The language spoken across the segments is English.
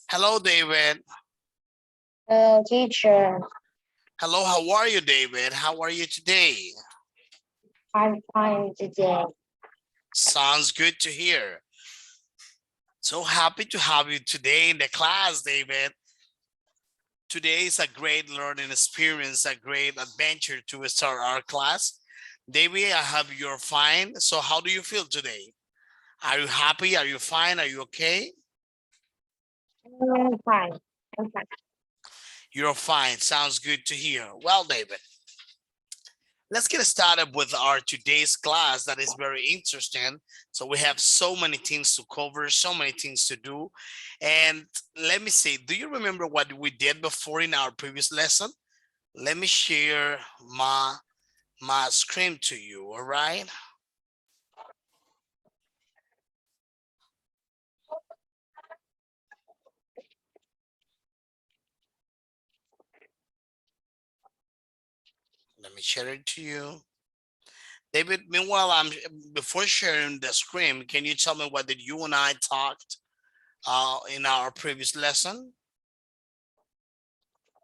Hello, David. Teacher, Hello, how are you, David? How are you today? I'm fine today. Sounds good to hear. So happy to have you today in the class, David. Today is a great learning experience, a great adventure to start our class. David, I hope you're fine. So how do you feel today? Are you happy? Are you fine? Are you okay? I'm fine. I'm fine. You're fine. Sounds good to hear. Well, David, let's get started with our today's class that is very interesting. So we have so many things to cover, so many things to do. And let me see, do you remember what we did before in our previous lesson? Let me share my screen to you, all right? Let me share it to you. David, meanwhile, before sharing the screen, can you tell me what did you and I talked in our previous lesson?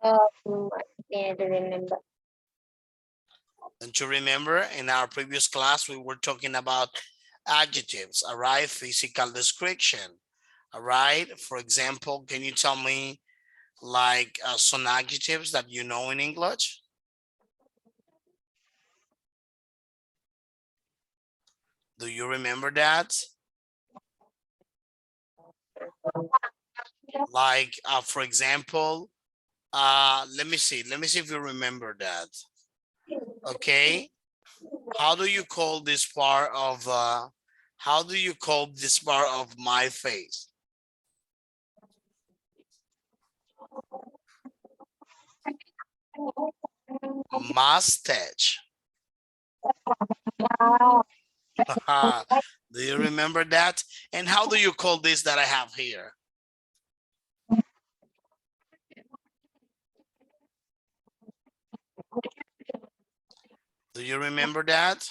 I can't remember. Don't you remember in our previous class, we were talking about adjectives, all right? Physical description, all right? For example, can you tell me like some adjectives that you know in English? Do you remember that? Like, for example, let me see if you remember that. Okay. How do you call this part of, how do you call this part of my face? Mustache. Do you remember that? And how do you call this that I have here? Do you remember that?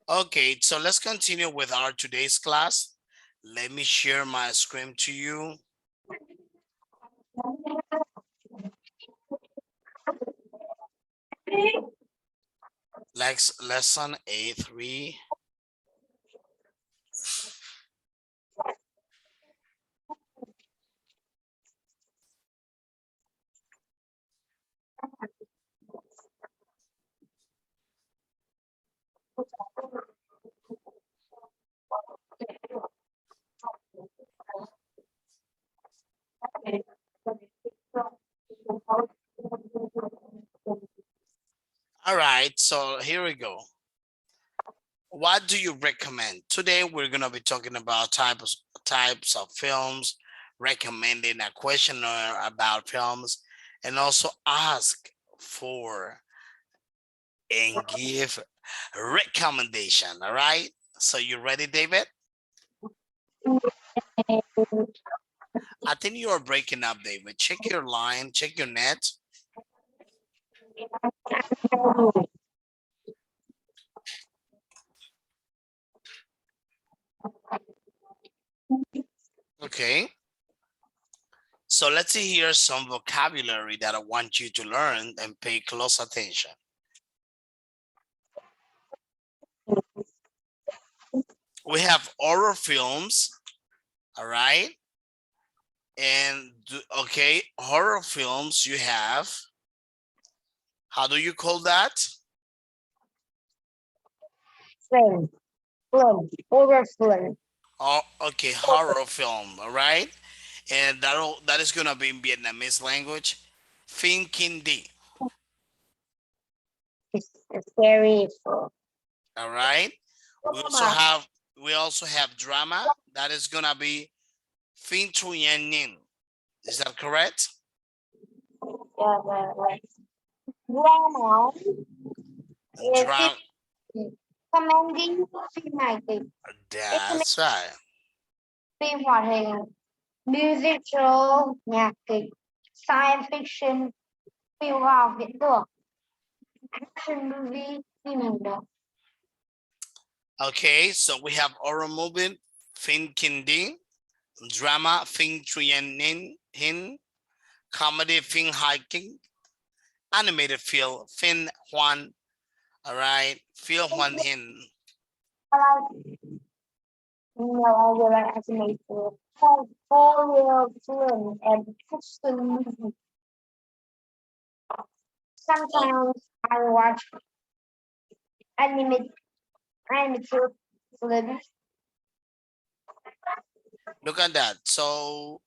Okay, so let's continue with our today's class. Let me share my screen to you. Lesson A3. All right, so here we go. What do you recommend? Today we're gonna be talking about types of films, recommending a questionnaire about films, and also ask for and give recommendation. All right. So you ready, David? I think you are breaking up, David. Check your line, check your net. Okay. So let's see here some vocabulary that I want you to learn and pay close attention. We have horror films, all right? And okay, horror films you have. How do you call that? Film. Film. Horror film. Oh, okay, horror film, all right? And that is gonna be in Vietnamese language. Phim Kinh Di, It's scary film. all right? We also Drama. have we also have drama. That is gonna be Phim Thu Yen Nin. Is that correct? Yeah, drama. It's Drama. comedy phim hài kịch. That's right. Phim hoạt hình, musical, nhạc kịch, science fiction, phim khoa học viễn tưởng, action movie, phim hành động. Okay, so we have horror movie, Phim Kinh Di, drama, Phim Thu Yen Nin Hin, comedy, Phim Hiking, animated film, Phim Huan. All right, Phil Huan Hin. I like, no, I really like animated horror film and fiction movie. Oh, Sometimes I watch animated films. look at that. So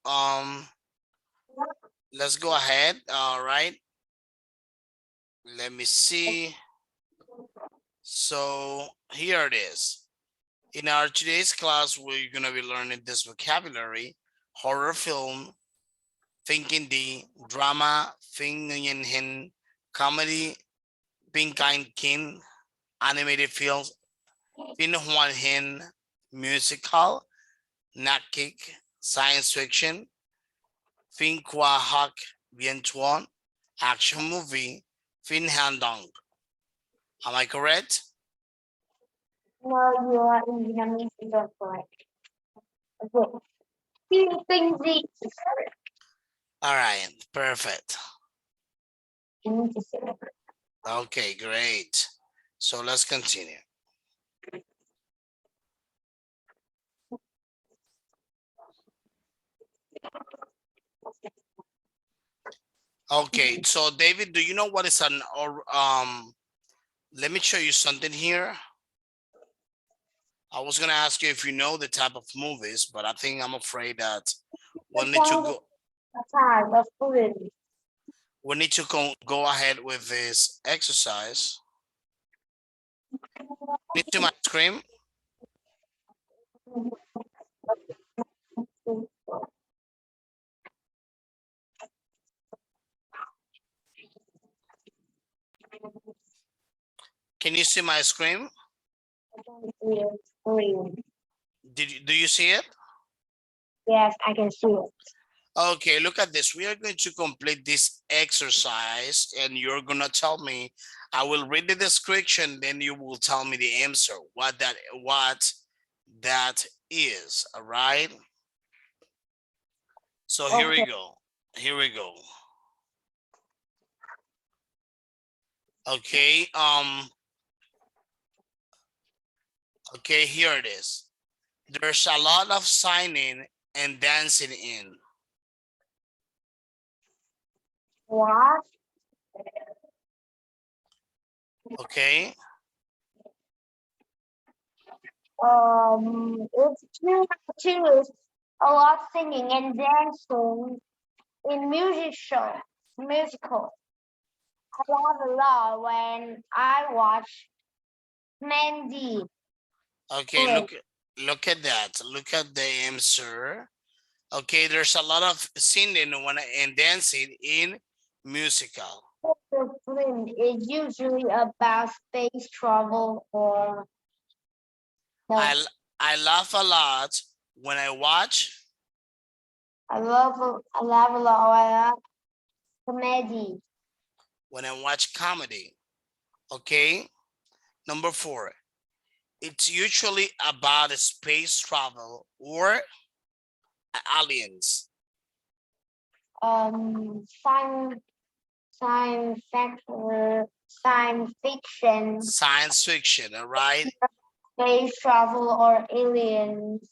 let's go ahead. All right. Let me see. So here it is. In our today's class, we're gonna be learning this vocabulary: horror film, thinking the drama, thinking hin, comedy, pink kind kin, animated films, fin huan hin, musical, nakik, science fiction, fin qua hak, bien tuan, action movie, fin handong. Am I correct? No, you are in Vietnamese, you don't correct. Okay. Phim kinh dị. All right, perfect. You need to say it. Okay, great. So let's continue. Okay, so David, do you know what is an or let me show you something here. I was gonna ask you if you know the type of movies, but I think I'm afraid that we need to go Time of food. we need to go ahead with this exercise. Into my screen. Can you see my screen? Do you see it? Yes, I can see it. Okay, look at this. We are going to complete this exercise and you're gonna tell me, I will read the description, then you will tell me the answer, what that is, all right? So here we Okay. go. Here we go. Okay, okay, here it is. There's a lot of signing and dancing in. What? Okay, It's too a lot singing and dancing in musical. I love a lot when I watch Mandy. okay, look at that. Look at the answer. Okay, there's a lot of singing and dancing in musical. The film is usually about space travel or I no. I laugh a lot when I watch I love a lot comedy. comedy. Okay, number 4. It's usually about space travel or aliens. science, science fiction, Science fiction, all right? space travel, or aliens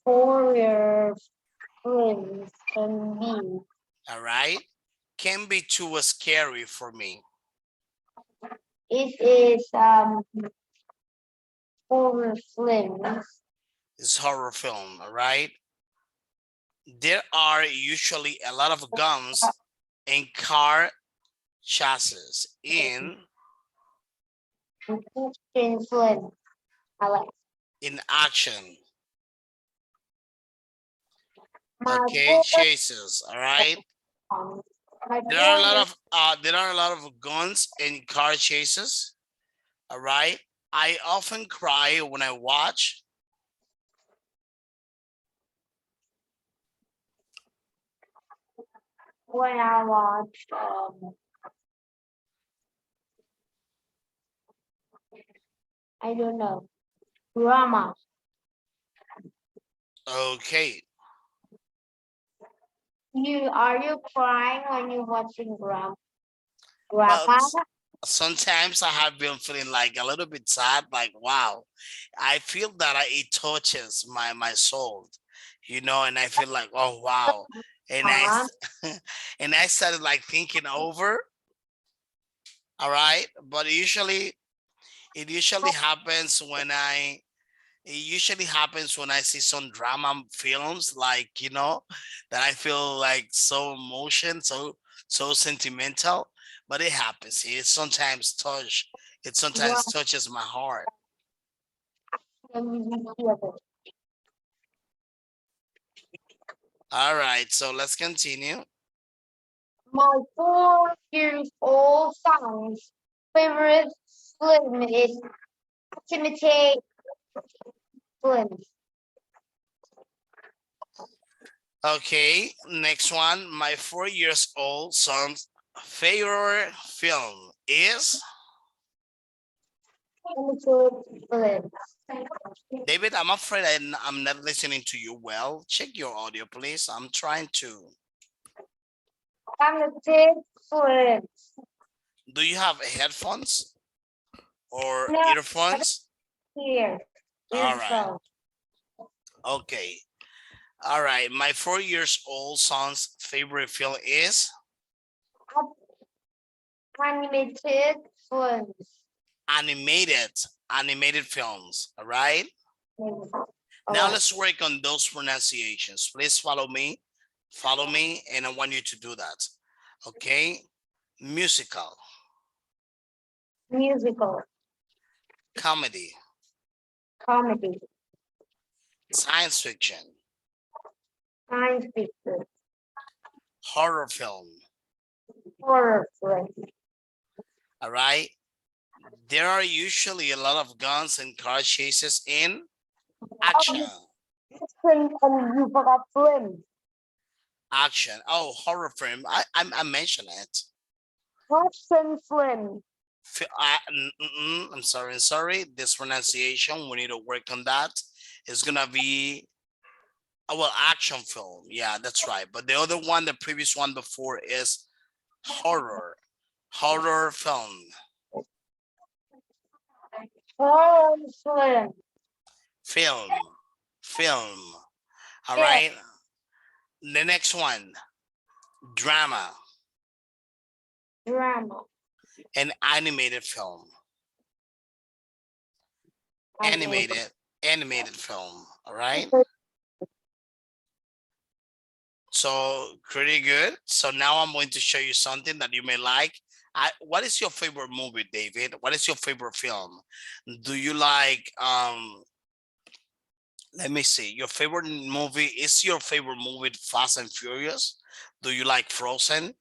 for your films can be. All right? Can be too scary for me. It is horror films. It's horror film, all right? There are usually a lot of guns and car chassis Fiction films. I like. in action. My Okay, fourth, chases, all right? um, my There are a fourth lot is of guns and car chases, all right? I often cry when I watch. when I watch I don't know, drama. Okay. Are you crying when you're watching Well, drama? sometimes I have been feeling like a little bit sad, like wow, I feel that it touches my soul, and I feel like oh wow, and Uh, and I started like thinking over, all right, but it usually happens when I see some drama films, like that I feel like so emotion, so sentimental. But it happens. It drama. sometimes touches my heart. All right, so let's continue. My 4 years old son's favorite film is Timothy film. Okay, next one. My 4 years old son's favorite film is Timothy film. David. I'm afraid I'm not listening to you well. Check your audio, please. I'm trying to. Timothy film. Do you have headphones or No, earphones? here. All right. Earphone. Okay. All right. My 4 years old son's favorite film is Animated films. animated animated films. All right. Now Alright. let's work on those pronunciations. Please follow me. Follow me, and I want you to do that. Okay. Musical, Musical, comedy, comedy, science fiction, science fiction, horror film. horror film. All right. There are usually a lot of guns and car chases in action. Action and musical film. Action. Oh, horror film. I mentioned it. Action film. I'm sorry. I'm sorry. This pronunciation, we need to work on that. It's gonna be well, action film. Yeah, that's right. But the other one, the previous one before is horror. Horror film. Horror film. Film. Film. All Yeah, right. The next one, drama. drama. An animated film. Okay. Animated film. All right. So pretty good. So now I'm going to show you something that you may like. What is your favorite movie, David? What is your favorite film? Do you like let me see. Your favorite movie is your favorite movie Fast and Furious? Do you like Frozen?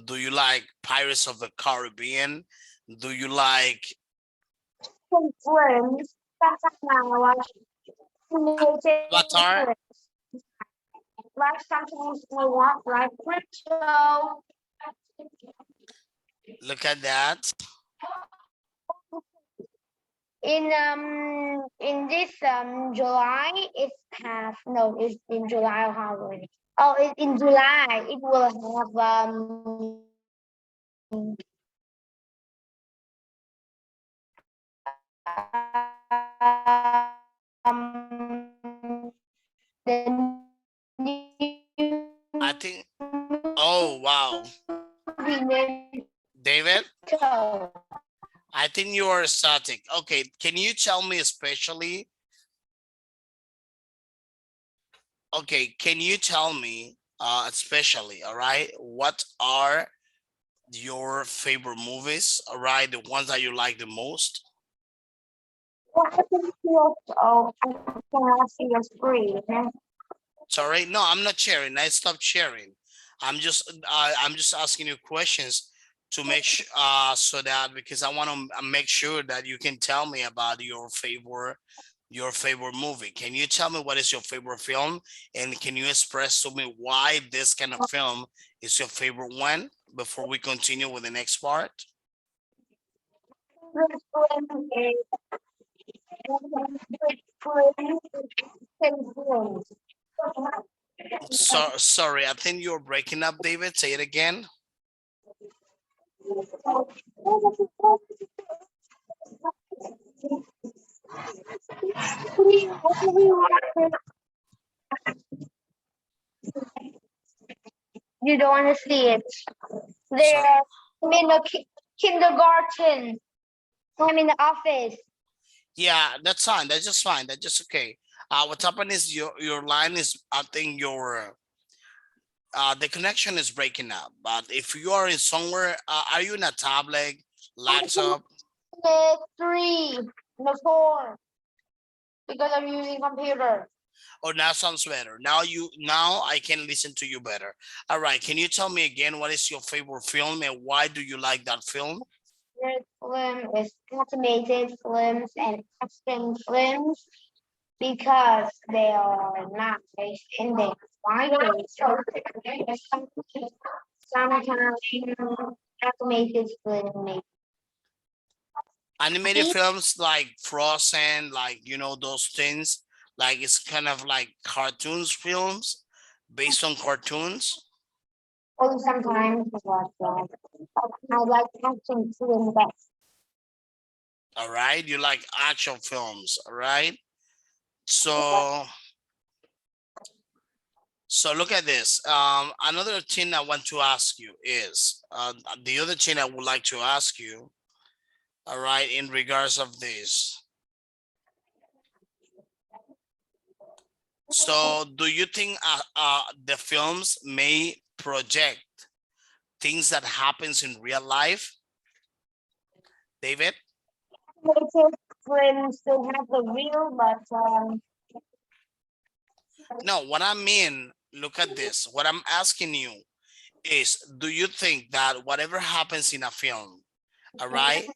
Do you like Pirates of the Caribbean? Do you like Films. Animated Avatar? films. Like something I want, like crypto. Look at that. In this July, it's half. No, it's in July or Halloween. Oh, in July, it will have the new I think, oh, wow. movie David, Naruto. I think you are static. Okay, can you tell me especially, okay, can you tell me, especially, all right, what are your favorite movies, all right, the ones that you like the most? What happened to your, oh, I cannot see your screen. Sorry, no, I'm not sharing. I stopped sharing. I'm just asking you questions to make sure, so that because I want to make sure that you can tell me about your favorite movie. Can you tell me what is your favorite film, and can you express to me why this kind of film is your favorite one before we continue with the next part? So sorry, I think you're breaking up, David. Say it again. You don't want to see it. So They're I'm in the kindergarten. I'm in the office. yeah, that's fine. That's just fine. That's just okay. What's happening is your line is, I think your the connection is breaking up. But if you are in somewhere, are you in a tablet, laptop? The three, the four, because I'm using computer. Oh, now sounds better. Now I can listen to you better. All right. Can you tell me again what is your favorite film and why do you like that film? Favorite film is animated films and action films because they are not based in the Bible. So sometimes animated film Animated maybe films like Frozen, like those things. Like it's kind of like cartoons films based on cartoons. only sometimes watch that. I like action film best. All right, you like action films, all right? So look at this. Another thing I want to ask you is the other thing I would like to ask you, all right, in regards of this. So do you think the films may project things that happens in real life, David? Animated films still have the real, but No, what I mean, look at this. What I'm asking you is, do you think that whatever happens in a film, all right,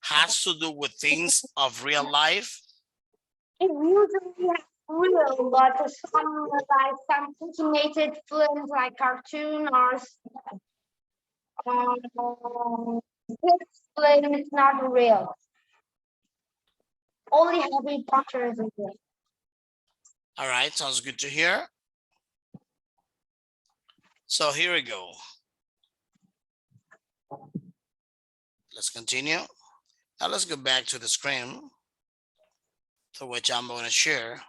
has to do with things of real life? it usually has real, but some animated films like cartoon or this film is not real. Only Harry Potter is real. All right, sounds good to hear. So here we go. Let's continue. Now let's go back to the screen to which I'm going to share.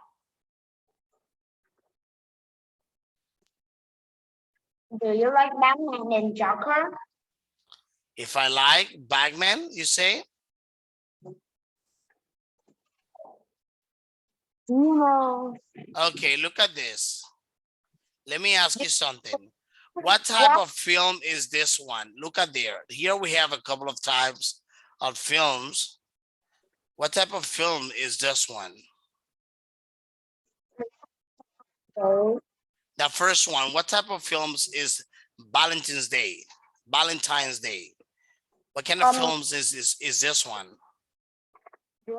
Do you like Batman and Joker? If I like Bagman, you say? No. Okay, look at this. Let me ask you something. What type What? of film is this one? Look at there. Here we have a couple of types of films. What type of film is this one? Oh, The first one, what type of films is Valentine's Day? Valentine's Day. What kind of um, films is this one?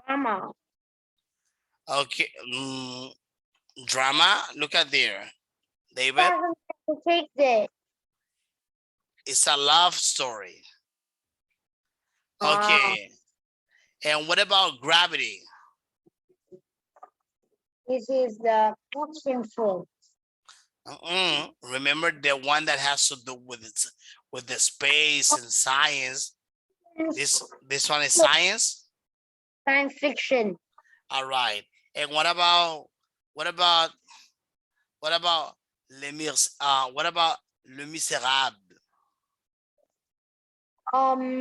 drama. Okay, drama. Look at there, David. Doesn't take this. It's a love story. Ah, Okay, and what about Gravity? this is the action film. Remember the one that has to do with with the space and science. This one is science. Science fiction. All right. And what about what about what about Le Miserable?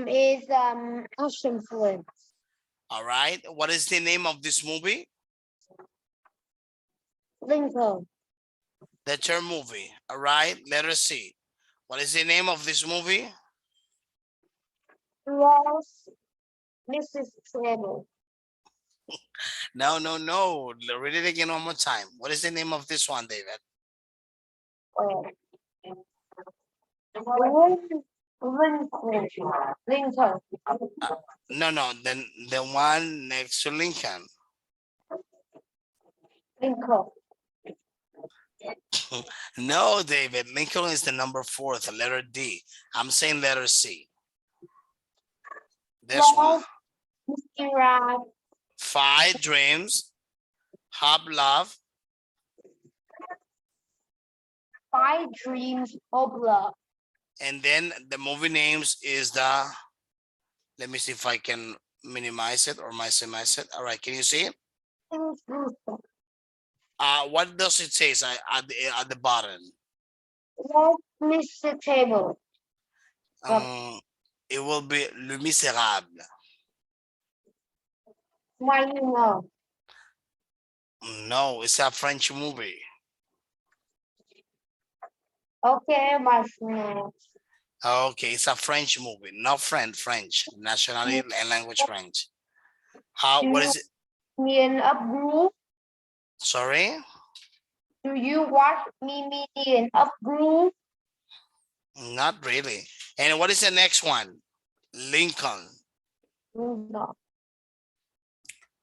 Is action film. All right. What is the name of this movie? Lincoln. The term movie. All right. Let us see. What is the name of this movie? Ross. Mrs. Treble. No, no, no. Read it again one more time. What is the name of this one, David? Lincoln. No, no. Then the one next to Lincoln. Lincoln. No, David. Lincoln is the number 4, the letter D. I'm saying letter C. This one. Mr. Five Dreams, Hub Love. Five Dreams of Love. And then the movie names is the, let me see if I can minimize it or maximize it. All right, can you see it? What does it say at the bottom? Let's miss the table. It will be Le Miserable. Why you know? No, it's a French movie. Okay, my friend. Okay, it's a French movie, not French, nationality and language French. What is it? Me up group. Sorry? Do you watch me in up group? Not really. And what is the next one? Lincoln. No.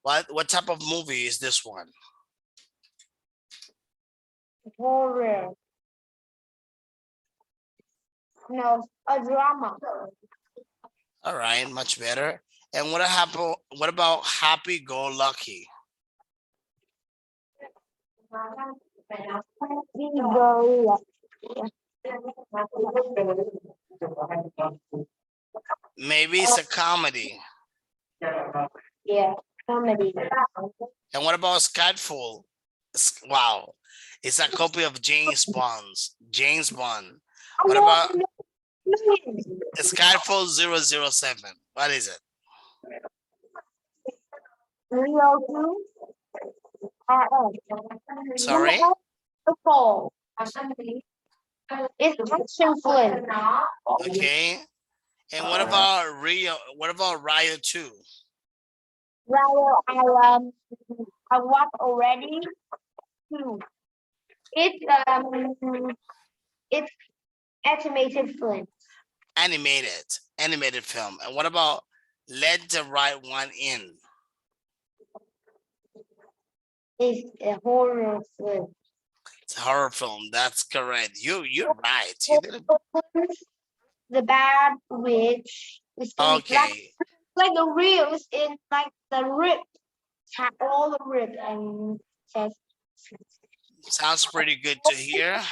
What type of movie is this one? Horror. No, a drama. All right, much better. And what about Happy Go Lucky? Maybe it's a comedy. Yeah, comedy. And what about Skyfall? Wow, it's a copy of James Bond. James Bond. What about Skyfall 007? What is it? Real two. Sorry? It's action film. Okay. And what about Rio? What about Rio 2? Well, I watched already. It's animated film. Animated film. And what about Let the Right One In? It's a horror film. It's a horror film. That's correct. You're right. You did it. The Bad Witch. Okay. Like the reels in like the rib. Have all the rib and says Sounds pretty good to hear.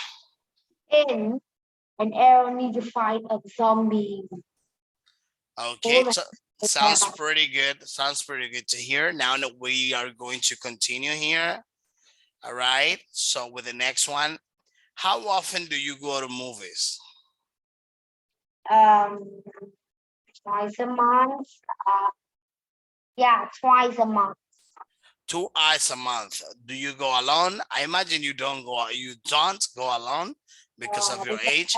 in an arrow need to fight a zombie. Okay, so sounds pretty good. Sounds pretty good to hear. Now that we are going to continue here. All right. So with the next one, how often do you go to movies? Twice a month. Yeah, twice a month. 2 hours a month. Do you go alone? I imagine you don't go alone because of your age.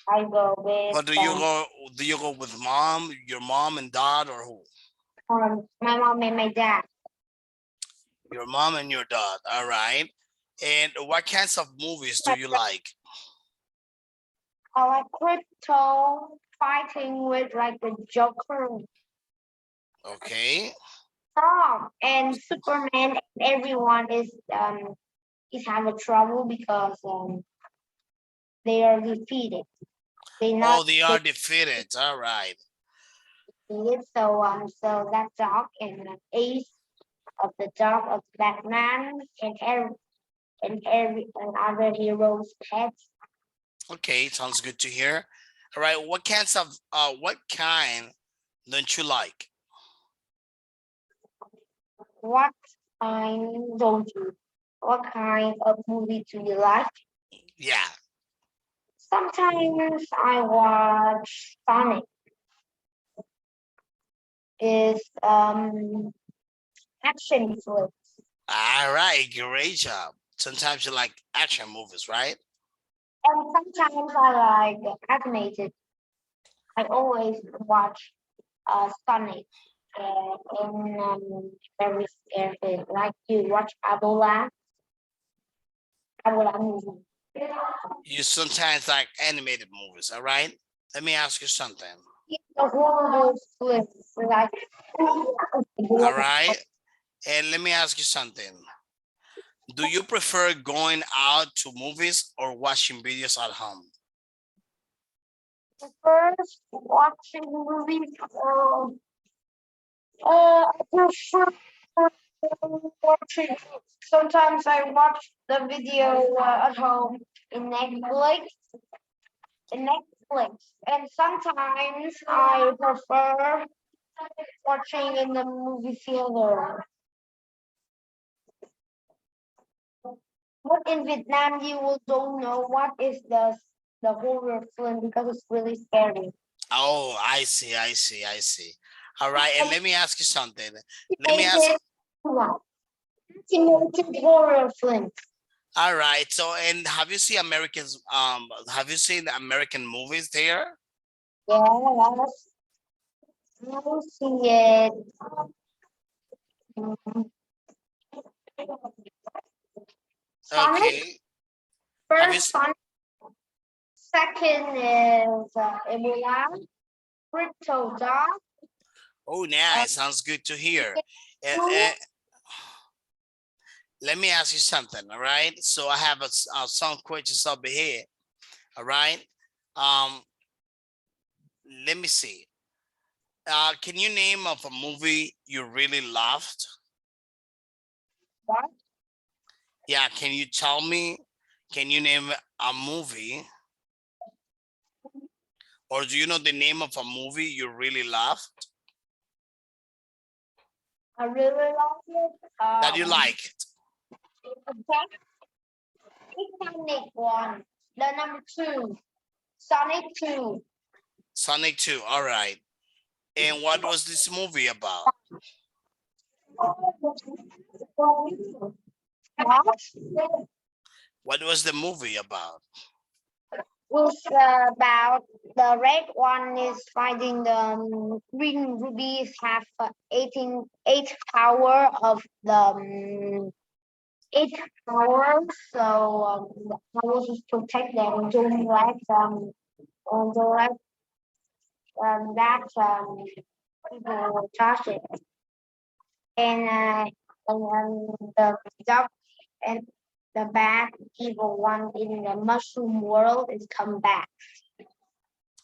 I go with. Or do you go with your mom and dad, or who? My mom and my dad. Your mom and your dad. All right. And what kinds of movies do you like? I like crypto fighting with like the Joker. Okay. And Superman and everyone is having trouble because they are defeated. They are defeated. All right. So that dog and the ace of the dog of Batman and and every and other heroes' pets. Okay, sounds good to hear. All right, what kind don't you like? What kind don't you? What kind of movie do you like? Yeah. Sometimes I watch Sonic. Is action flick. All right, great job. Sometimes you like action movies, right? And sometimes I like animated. I always watch Sonic in very scary. Like you watch Abola movie. You sometimes like animated movies, all right? Let me ask you something. The horror flick, like All right. And let me ask you something. Do you prefer going out to movies or watching videos at home? first watching movies. I prefer watching. Sometimes I watch the video at home in Netflix, and sometimes I prefer watching in the movie theater. But in Vietnam, you will don't know what is the horror film because it's really scary. Oh, I see. All right. And let me ask you something. Let me ask. Animated one. Animated horror film. All right. So, and have you seen American movies there? Yes, you see it. Mhm. Sonic Okay. Have you first, Sonic second is Ebola, Crypto Dog, Oh, uh, nice. Sounds good to hear. And, two, let me ask you something. All right. So I have some questions up here. All right. Um, let me see. Can you name of a movie you really loved? what? Yeah. Can you tell me? Can you name a movie, or do you know the name of a movie you really loved I really love it. that you liked? Okay, Sonic one, the number two, Sonic two. Sonic 2. All right. And what was this movie about? What? What was the movie about? Was about the red one is finding the green rubies have 8 power of the eight powers. So the powers is protect them. Don't let that people touch it. And the dog and the bad evil one in the mushroom world is come back.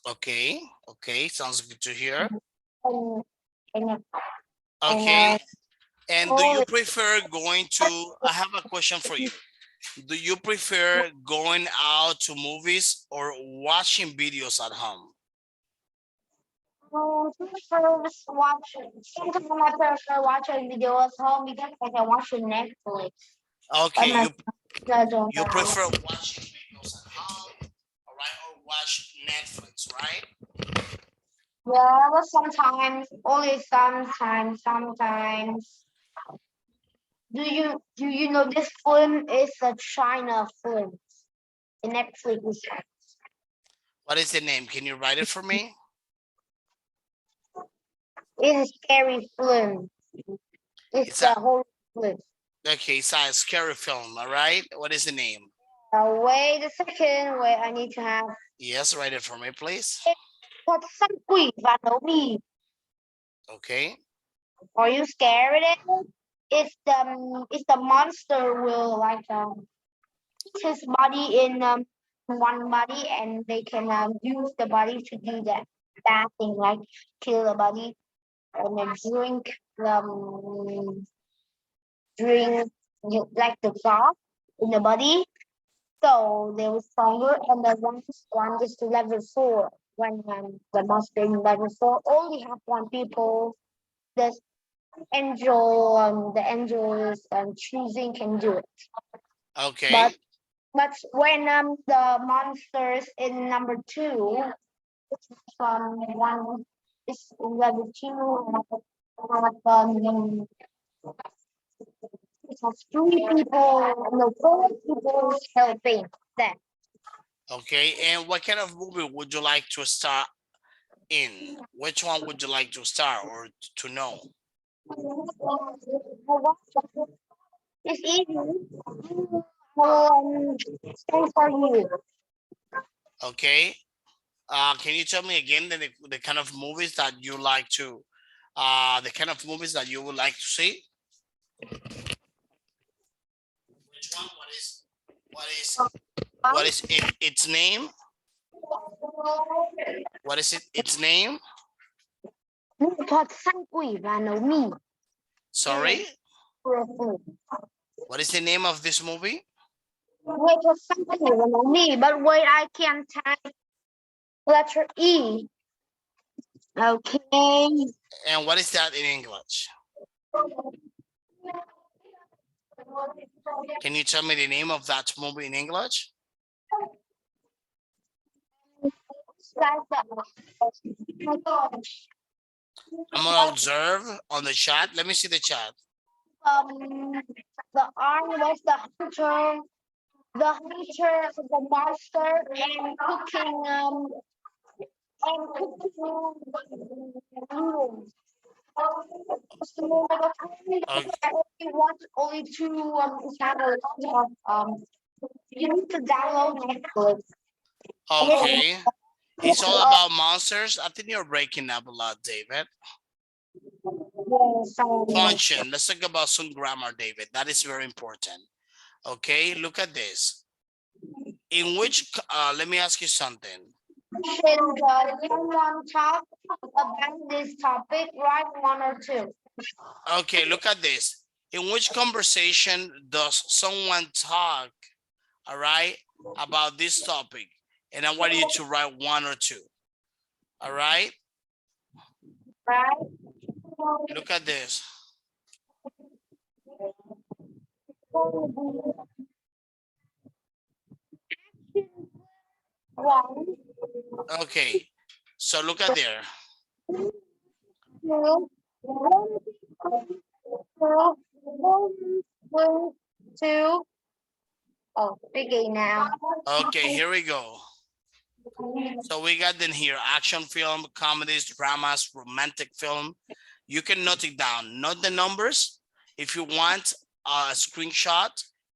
Okay. Okay. Sounds good to hear. And and Okay. and And do you holy prefer going to? I have a question for you. Do you prefer going out to movies or watching videos at home? first watching. Sometimes I prefer watching videos at home because I can watch on Netflix. But Okay, my friends don't you allow. prefer watching videos at home, all right, or watch Netflix, right? Yeah, but sometimes, only sometimes. Do you know this film is a China film? The Netflix is What is the name? Can you write it for me? a scary film. It's It's the a whole film. okay. It's a scary film. All right. What is the name? Wait a second. Wait, I need to have. Yes, write it for me, please. What some quỷ và nấu mì? Okay. Are you scared of it? It's the monster will like put his body in one body and they can use the body to do that bad thing like kill the body and then drink like the blood. in the body. So they were stronger, and the last one is to level 4. When the monster in level 4 only have one people, the the angels choosing can do it. Okay. But when the monsters in number 2, from one is in level 2, um, it has 3 people, no, 4 people helping them. Okay. And what kind of movie would you like to start in? Which one would you like to start or to know? It's easy. Um, Same for you. Okay. Can you tell me again the kind of movies that you like to, the kind of movies that you would like to see? Which one? What is its name? What is its name? Nghệ thuật săn quỷ và nấu mì. Sorry? What is the name of this movie? Nghệ thuật săn quỷ và nấu mì. But wait, I can't type letter E. Okay. And what is that in English? Can you tell me the name of that movie in English? I'm gonna observe on the chat. Let me see the chat. The arm was the hunter, the monster, and cooking noodles. Okay. Only 2 channels you need to download Netflix. Okay. It's all about monsters. I think you're breaking up a lot, David. Function. Let's talk about some grammar, David. That is very important. Okay, look at this. In which, let me ask you something. Should someone talk about this topic, right? 1 or 2. Okay, look at this. In which conversation does someone talk, all right, about this topic? And I want you to write 1 or 2. All right? Right? Look at this. One, Okay, so look at there. 2, 2. Oh, begin now. Okay, here we go. So we got in here action film, comedies, dramas, romantic film. You can note it down, note the numbers if you want a screenshot,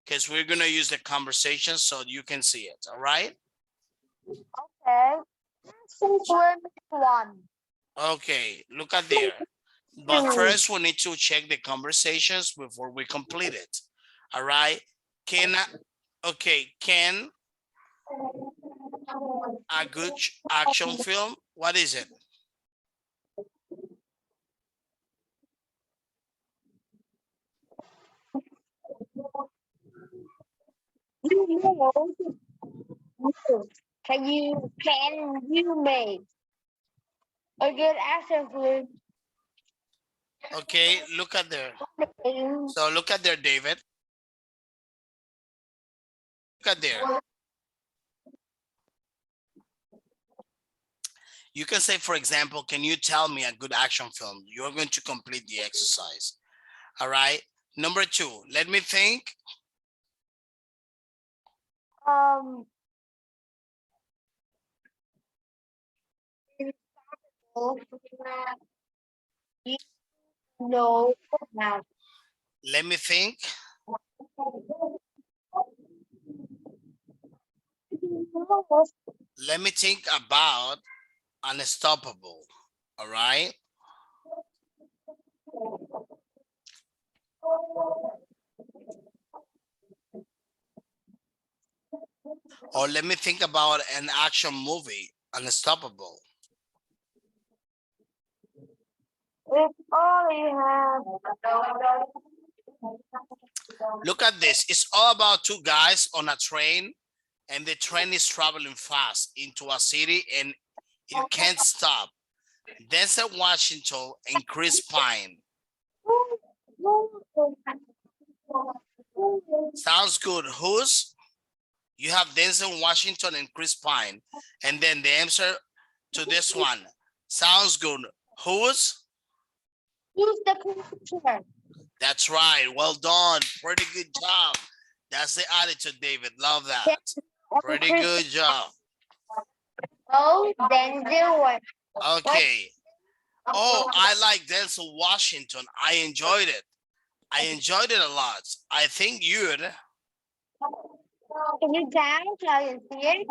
because we're gonna use the conversation so you can see it. All right. Okay. Since we're 1. Okay, look at there. But first we need to check the conversations before we complete it. All right. Can a good action film, what is it? You know, can you make a good action film? Okay, look at there. So look at there, David. Look at there. You can say, for example, can you tell me a good action film? You're going to complete the exercise. All right. Number 2, let me think. You know now. Let me think. Let me think about Unstoppable. All right. Or let me think about an action movie, Unstoppable. If all you have. Look at this. It's all about two guys on a train, and the train is traveling fast into a city, and it can't stop. Denzel Washington and Chris Pine. Sounds good. Who's? You have Denzel Washington and Chris Pine. And then the answer to this one. Sounds good. Who's? Who's the creature? That's right. Well done. Pretty good job. That's the attitude, David. Love that. Pretty good job. Oh, Denzel what? Okay. Oh, I like Denzel Washington. I enjoyed it. I enjoyed it a lot. I think you'd. Can you count? I can see it.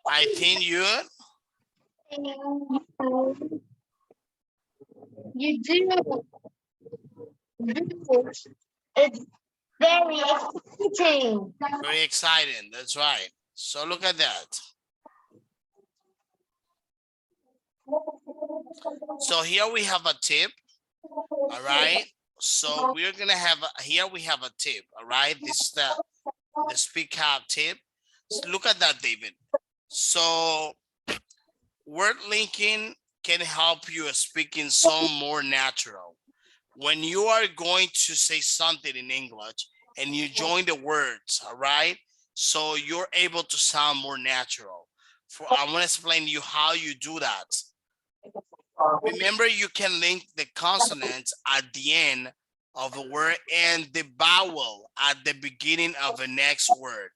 I think you'd. You do. It's very exciting. Very exciting. That's right. So look at that. So here we have a tip. All right. So we're gonna have here we have a tip. All right. This is the Speakout tip. So look at that, David. So word linking can help you speaking some more natural. When you are going to say something in English and you join the words, all right? So you're able to sound more natural. I want to explain to you how you do that. Remember, you can link the consonants at the end of a word and the vowel at the beginning of the next word.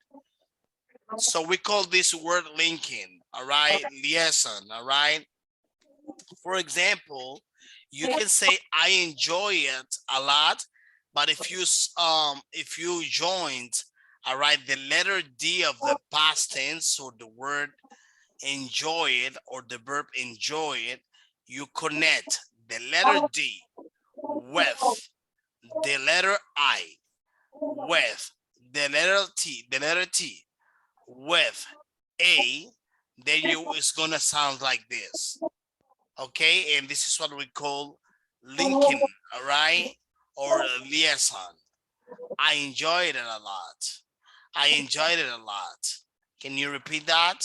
So we call this word linking, all right? Liaison, all right? For example, you can say I enjoy it a lot, but if you joined, all right, the letter D of the past tense or the word enjoy it or the verb enjoy it, you connect the letter D with the letter I, with the letter T with A, then you is gonna sound like this. Okay, and this is what we call linking, all right, or liaison. I enjoyed it a lot. I enjoyed it a lot. Can you repeat that?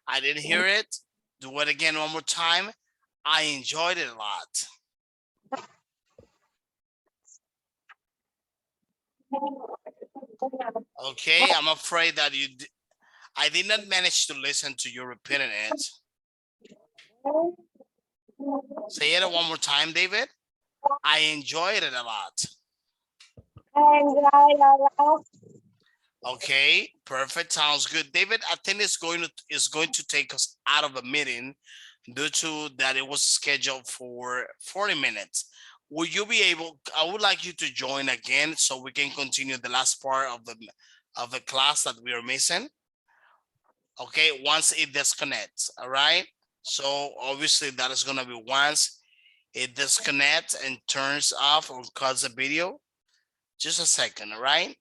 I didn't hear it. Do it again one more time. I enjoyed it a lot. Okay, I'm afraid that I did not manage to listen to you repeating it. Say it one more time, David. I enjoyed it a lot. Okay, perfect. Sounds good. David, I think it's going to take us out of a meeting due to that it was scheduled for 40 minutes. Will you be able, I would like you to join again so we can continue the last part of the class that we are missing. Okay, once it disconnects, all right? So obviously that is gonna be once it disconnects and turns off or cuts the video. Just a second, all right?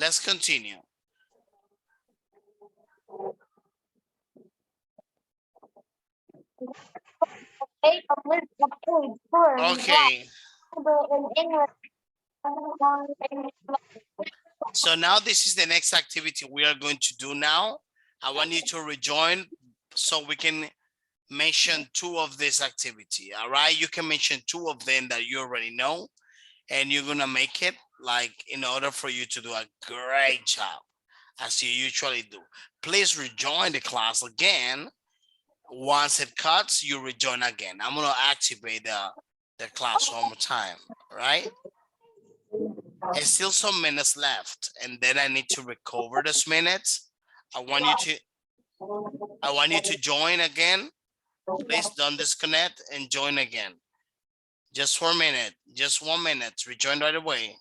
Let's continue. Okay. So now this is the next activity we are going to do now. I want you to rejoin so we can mention two of this activity. All right, you can mention two of them that you already know, and you're gonna make it like in order for you to do a great job as you usually do. Please rejoin the class again. Once it cuts, you rejoin again. I'm gonna activate the class one more time. All right. There's still some minutes left, and then I need to recover those minutes. I want you to join again. Please don't disconnect and join again. Just for a minute, just 1 minute. Rejoin right away.